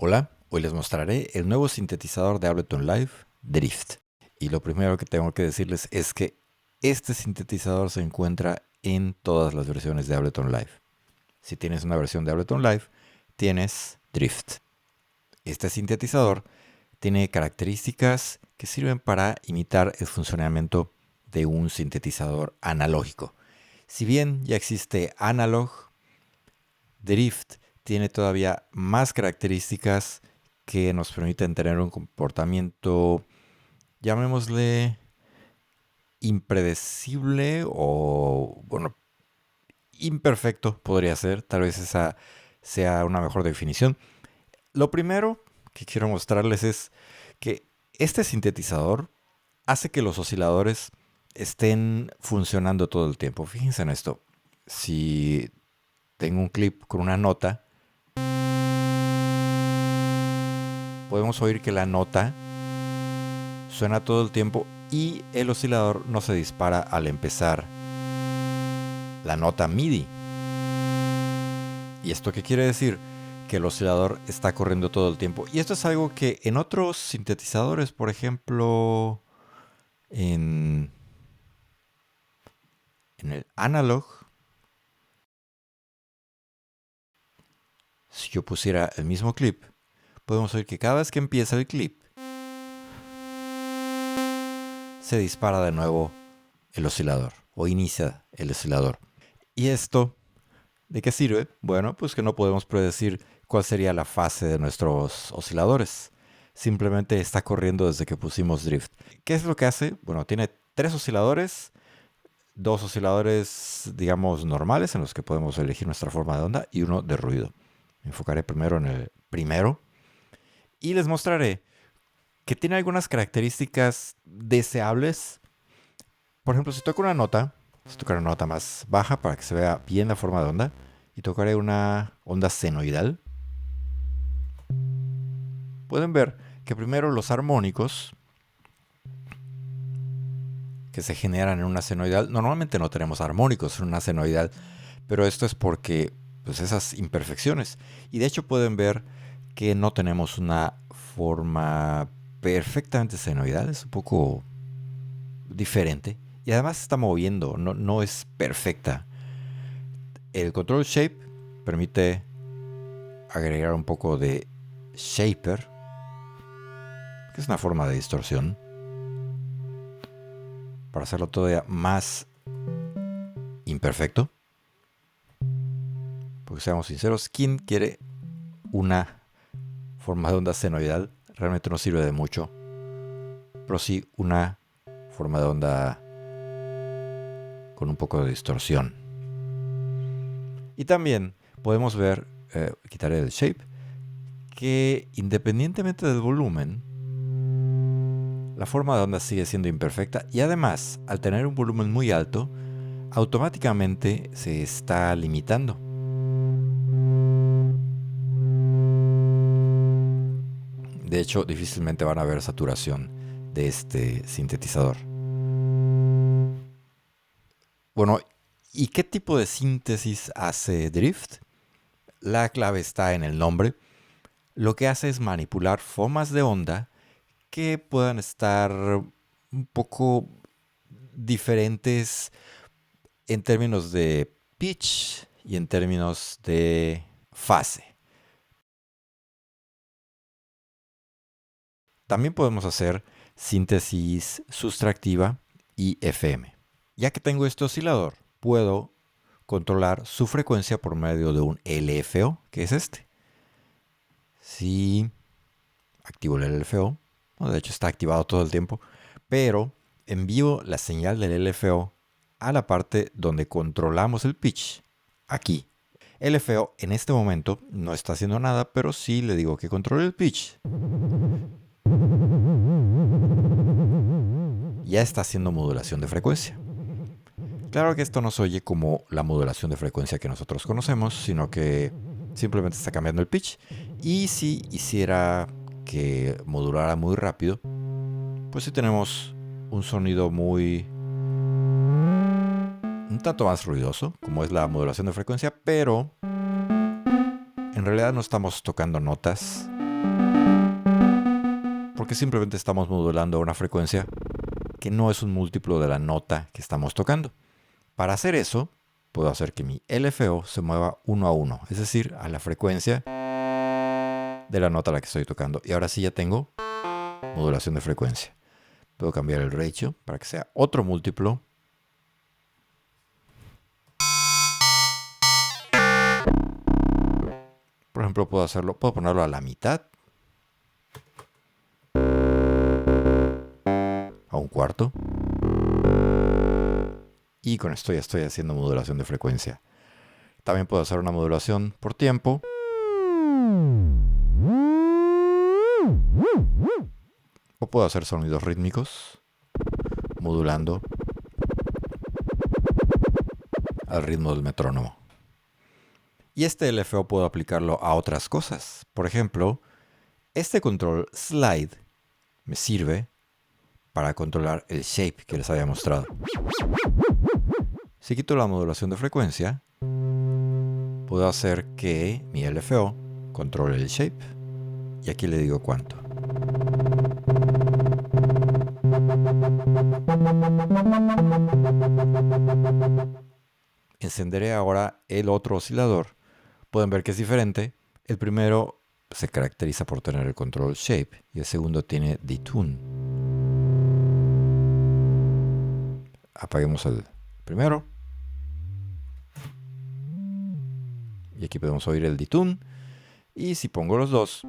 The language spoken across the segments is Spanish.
Hola, hoy les mostraré el nuevo sintetizador de Ableton Live, Drift. Y lo primero que tengo que decirles es que este sintetizador se encuentra en todas las versiones de Ableton Live. Si tienes una versión de Ableton Live, tienes Drift. Este sintetizador tiene características que sirven para imitar el funcionamiento de un sintetizador analógico. Si bien ya existe Analog, Drift tiene todavía más características que nos permiten tener un comportamiento, llamémosle, impredecible o, bueno, imperfecto podría ser. Tal vez esa sea una mejor definición. Lo primero que quiero mostrarles es que este sintetizador hace que los osciladores estén funcionando todo el tiempo. Fíjense en esto. Si tengo un clip con una nota, podemos oír que la nota suena todo el tiempo y el oscilador no se dispara al empezar la nota MIDI. ¿Y esto qué quiere decir? Que el oscilador está corriendo todo el tiempo. Y esto es algo que en otros sintetizadores, por ejemplo, en el Analog, si yo pusiera el mismo clip, podemos oír que cada vez que empieza el clip, se dispara de nuevo el oscilador o inicia el oscilador. ¿Y esto de qué sirve? Bueno, pues que no podemos predecir cuál sería la fase de nuestros osciladores. Simplemente está corriendo desde que pusimos Drift. ¿Qué es lo que hace? Bueno, tiene 3 osciladores, 2 osciladores, digamos, normales en los que podemos elegir nuestra forma de onda y uno de ruido. Me enfocaré primero en el primero y les mostraré que tiene algunas características deseables. Por ejemplo, si toco una nota, tocar una nota más baja para que se vea bien la forma de onda, y tocaré una onda senoidal. Pueden ver que primero los armónicos que se generan en una senoidal, normalmente no tenemos armónicos en una senoidal, pero esto es porque pues esas imperfecciones. Y de hecho pueden ver que no tenemos una forma perfectamente senoidal, es un poco diferente. Y además se está moviendo, no es perfecta. El control shape permite agregar un poco de shaper, que es una forma de distorsión, para hacerlo todavía más imperfecto. Porque seamos sinceros, ¿quién quiere una forma de onda senoidal? Realmente no sirve de mucho, pero sí una forma de onda con un poco de distorsión. Y también podemos ver, quitaré el shape, que independientemente del volumen, la forma de onda sigue siendo imperfecta y además, al tener un volumen muy alto, automáticamente se está limitando. De hecho, difícilmente van a ver saturación de este sintetizador. Bueno, ¿y qué tipo de síntesis hace Drift? La clave está en el nombre. Lo que hace es manipular formas de onda que puedan estar un poco diferentes en términos de pitch y en términos de fase. También podemos hacer síntesis sustractiva y FM. Ya que tengo este oscilador, puedo controlar su frecuencia por medio de un LFO, que es este. Si activo el LFO, de hecho está activado todo el tiempo, pero envío la señal del LFO a la parte donde controlamos el pitch, aquí. LFO en este momento no está haciendo nada, pero sí le digo que controle el pitch. Ya está haciendo modulación de frecuencia. Claro que esto no se oye como la modulación de frecuencia que nosotros conocemos, sino que simplemente está cambiando el pitch. Y si hiciera que modulara muy rápido, pues sí tenemos un sonido muy... un tanto más ruidoso, como es la modulación de frecuencia, pero en realidad no estamos tocando notas, porque simplemente estamos modulando una frecuencia que no es un múltiplo de la nota que estamos tocando. Para hacer eso, puedo hacer que mi LFO se mueva 1 a 1, es decir, a la frecuencia de la nota a la que estoy tocando. Y ahora sí ya tengo modulación de frecuencia. Puedo cambiar el ratio para que sea otro múltiplo. Por ejemplo, puedo ponerlo a la mitad, a un cuarto. Y con esto ya estoy haciendo modulación de frecuencia. También puedo hacer una modulación por tiempo. O puedo hacer sonidos rítmicos, modulando al ritmo del metrónomo. Y este LFO puedo aplicarlo a otras cosas. Por ejemplo, este control slide me sirve para controlar el shape que les había mostrado. Si quito la modulación de frecuencia, puedo hacer que mi LFO controle el shape. Y aquí le digo cuánto. Encenderé ahora el otro oscilador. Pueden ver que es diferente. El primero se caracteriza por tener el control shape y el segundo tiene detune. Apaguemos el primero. Y aquí podemos oír el detune. Y si pongo los dos,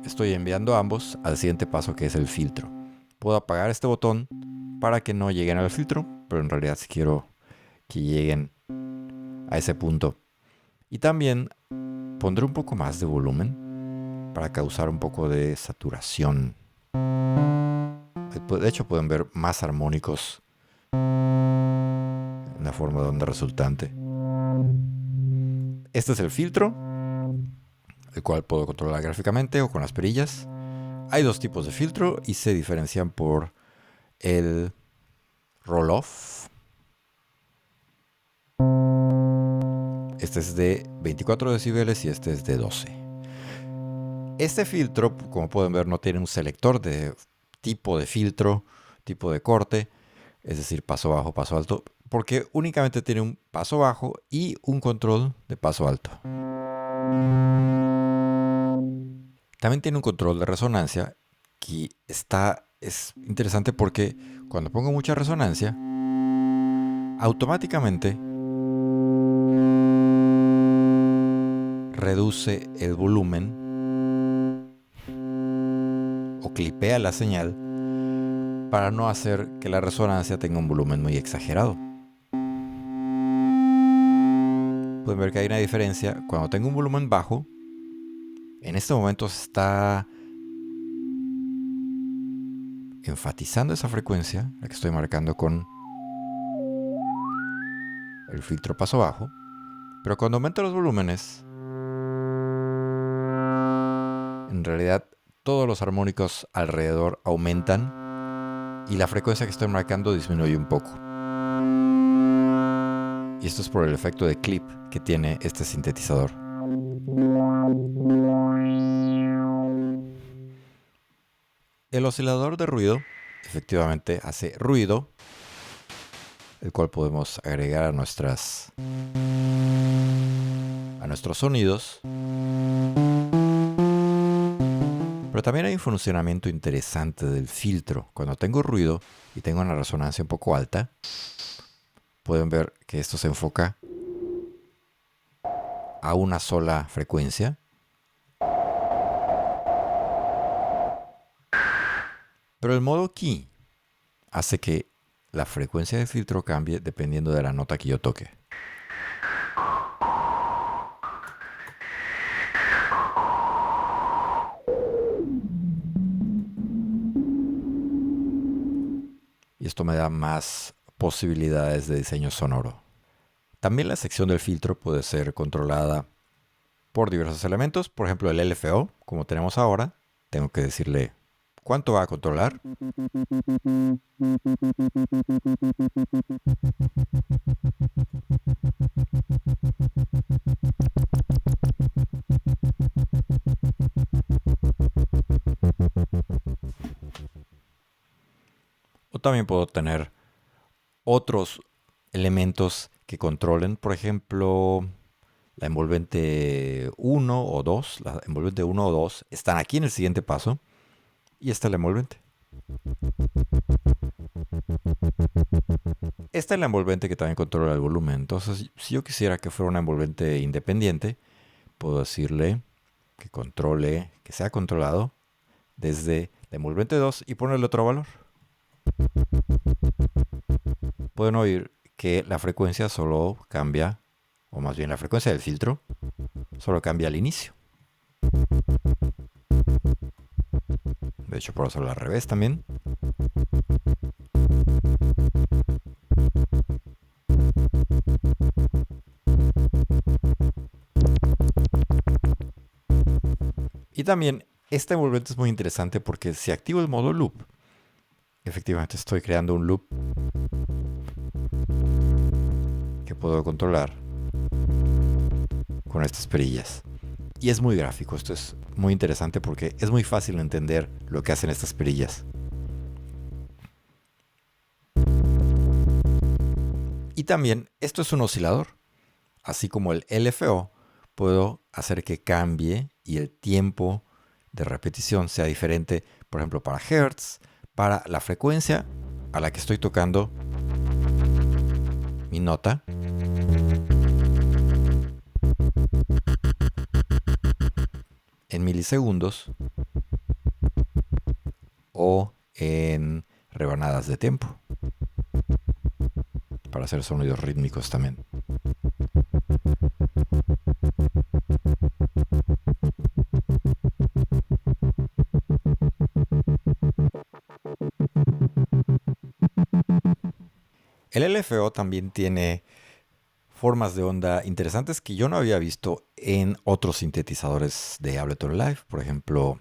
estoy enviando ambos al siguiente paso, que es el filtro. Puedo apagar este botón para que no lleguen al filtro, pero en realidad si quiero que lleguen a ese punto. Y también pondré un poco más de volumen para causar un poco de saturación. De hecho, pueden ver más armónicos en la forma de onda resultante. Este es el filtro, el cual puedo controlar gráficamente o con las perillas. Hay dos tipos de filtro y se diferencian por el roll-off. Este es de 24 decibeles y este es de 12. Este filtro, como pueden ver, no tiene un selector de tipo de filtro, tipo de corte, es decir, paso bajo, paso alto, porque únicamente tiene un paso bajo y un control de paso alto. También tiene un control de resonancia que es interesante porque cuando pongo mucha resonancia, automáticamente reduce el volumen o clipea la señal para no hacer que la resonancia tenga un volumen muy exagerado. Pueden ver que hay una diferencia. Cuando tengo un volumen bajo, en este momento se está enfatizando esa frecuencia, la que estoy marcando con el filtro paso bajo. Pero cuando aumento los volúmenes, en realidad todos los armónicos alrededor aumentan y la frecuencia que estoy marcando disminuye un poco. Y esto es por el efecto de clip que tiene este sintetizador. El oscilador de ruido efectivamente hace ruido, el cual podemos agregar a nuestros sonidos. Pero también hay un funcionamiento interesante del filtro. Cuando tengo ruido y tengo una resonancia un poco alta, pueden ver que esto se enfoca a una sola frecuencia. Pero el modo key hace que la frecuencia del filtro cambie dependiendo de la nota que yo toque. Y esto me da más posibilidades de diseño sonoro. También la sección del filtro puede ser controlada por diversos elementos. Por ejemplo, el LFO, como tenemos ahora, tengo que decirle cuánto va a controlar. O también puedo tener otros elementos que controlen, por ejemplo, la envolvente 1 o 2. La envolvente 1 o 2 están aquí en el siguiente paso y esta es la envolvente. Esta es la envolvente que también controla el volumen. Entonces, si yo quisiera que fuera una envolvente independiente, puedo decirle que controle, que sea controlado desde la envolvente 2 y ponerle otro valor. Pueden oír que la frecuencia solo cambia, o más bien la frecuencia del filtro, solo cambia al inicio. De hecho, por hacerlo al revés también. Y también esta envolvente es muy interesante porque si activo el modo loop, efectivamente estoy creando un loop que puedo controlar con estas perillas. Y es muy gráfico, esto es muy interesante porque es muy fácil entender lo que hacen estas perillas. Y también esto es un oscilador. Así como el LFO, puedo hacer que cambie y el tiempo de repetición sea diferente, por ejemplo, para Hertz, para la frecuencia a la que estoy tocando mi nota. En milisegundos o en rebanadas de tiempo para hacer sonidos rítmicos también. El LFO también tiene formas de onda interesantes que yo no había visto en otros sintetizadores de Ableton Live. Por ejemplo,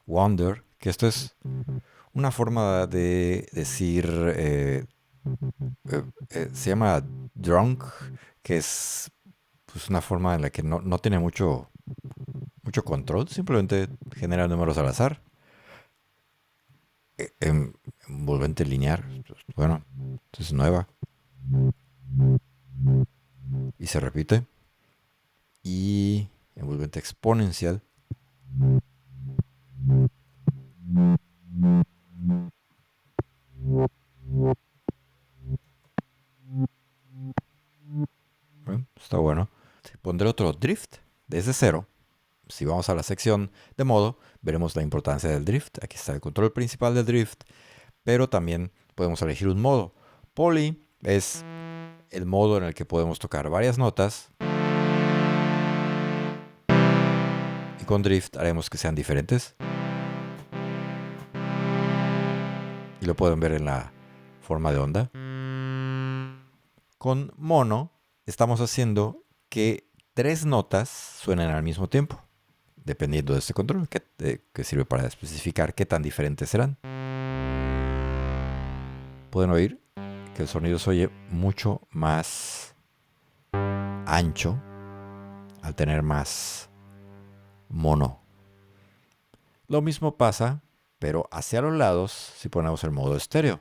Wonder, que esto es una forma de decir, se llama drunk, que es pues, una forma en la que no tiene mucho control, simplemente genera números al azar. Envolvente lineal, bueno, es nueva. Y se repite. Y envolvente exponencial. Bueno, está bueno. Pondré otro drift desde cero. Si vamos a la sección de modo, veremos la importancia del drift. Aquí está el control principal del drift, pero también podemos elegir un modo. Poly es el modo en el que podemos tocar varias notas y con drift haremos que sean diferentes. Y lo pueden ver en la forma de onda. Con mono estamos haciendo que 3 notas suenen al mismo tiempo, dependiendo de este control, que sirve para especificar qué tan diferentes serán. Pueden oír que el sonido se oye mucho más ancho al tener más mono. Lo mismo pasa, pero hacia los lados, si ponemos el modo estéreo.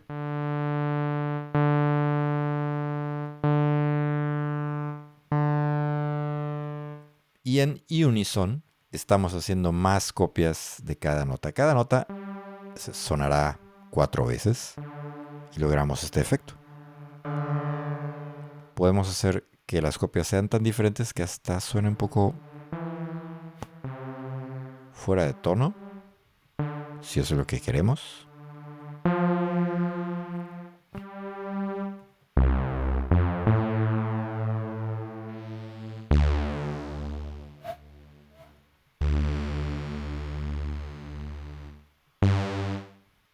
Y en unison estamos haciendo más copias de cada nota. Cada nota sonará 4 veces y logramos este efecto. Podemos hacer que las copias sean tan diferentes que hasta suene un poco fuera de tono, si eso es lo que queremos.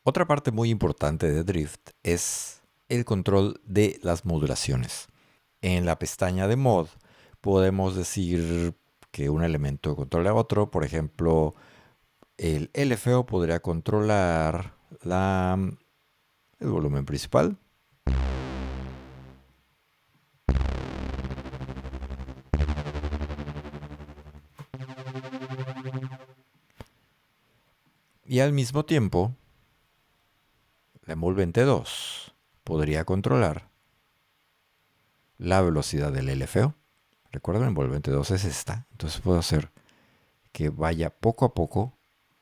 Otra parte muy importante de Drift es el control de las modulaciones. En la pestaña de mod podemos decir que un elemento controla a otro. Por ejemplo, el LFO podría controlar el volumen principal. Y al mismo tiempo, La envolvente 2 podría controlar la velocidad del LFO. Recuerden, la envolvente 2 es esta. Entonces puedo hacer que vaya poco a poco,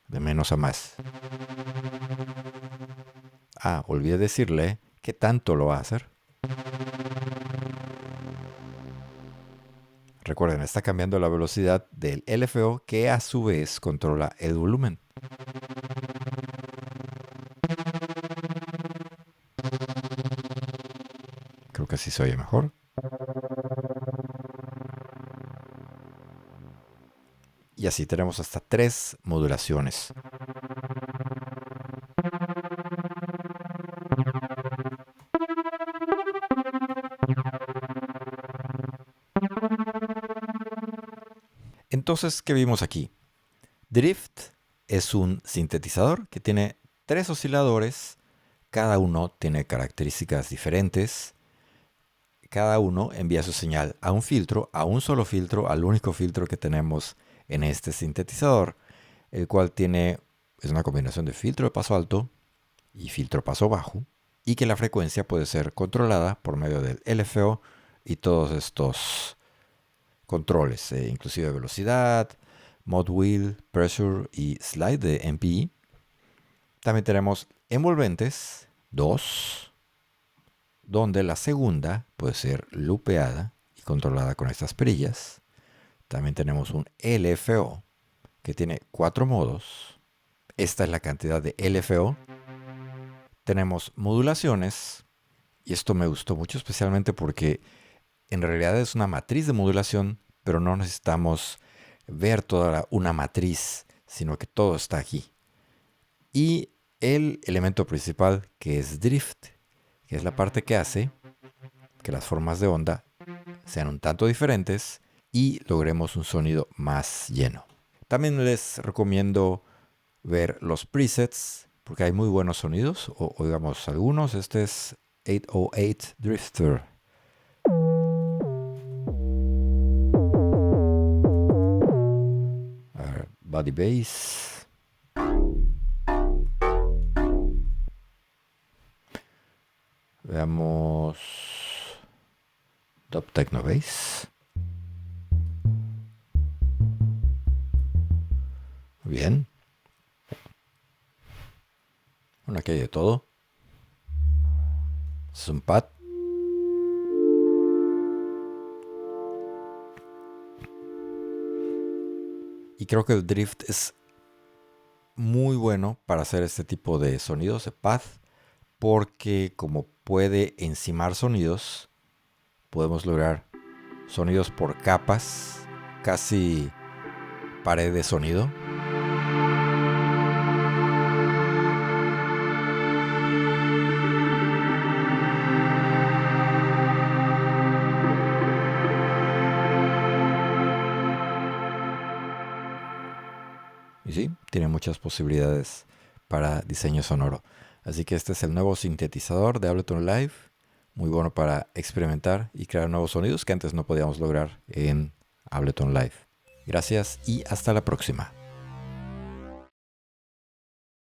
de menos a más. Olvidé decirle qué tanto lo va a hacer. Recuerden, está cambiando la velocidad del LFO, que a su vez controla el volumen. Creo que así se oye mejor. Y así tenemos hasta 3 modulaciones. Entonces, ¿qué vimos aquí? Drift es un sintetizador que tiene 3 osciladores. Cada uno tiene características diferentes. Cada uno envía su señal a un filtro, a un solo filtro, al único filtro que tenemos en este sintetizador, el cual es una combinación de filtro de paso alto y filtro paso bajo, y que la frecuencia puede ser controlada por medio del LFO y todos estos controles, inclusive velocidad, mod wheel, pressure y slide de MPE. También tenemos envolventes 2, donde la segunda puede ser lupeada y controlada con estas perillas. También tenemos un LFO que tiene 4 modos. Esta es la cantidad de LFO. Tenemos modulaciones, y esto me gustó mucho especialmente porque en realidad es una matriz de modulación, pero no necesitamos ver toda una matriz, sino que todo está aquí. Y el elemento principal, que es drift, que es la parte que hace que las formas de onda sean un tanto diferentes y logremos un sonido más lleno. También les recomiendo ver los presets, porque hay muy buenos sonidos. Oigamos algunos. Este es 808 Drifter. A ver, body bass. Veamos Dub Techno Bass. Bien. Bueno, aquí hay de todo. Es un pad. Y creo que el drift es muy bueno para hacer este tipo de sonidos de pad, porque como puede encimar sonidos, podemos lograr sonidos por capas, casi pared de sonido. Y sí, tiene muchas posibilidades para diseño sonoro. Así que este es el nuevo sintetizador de Ableton Live. Muy bueno para experimentar y crear nuevos sonidos que antes no podíamos lograr en Ableton Live. Gracias y hasta la próxima.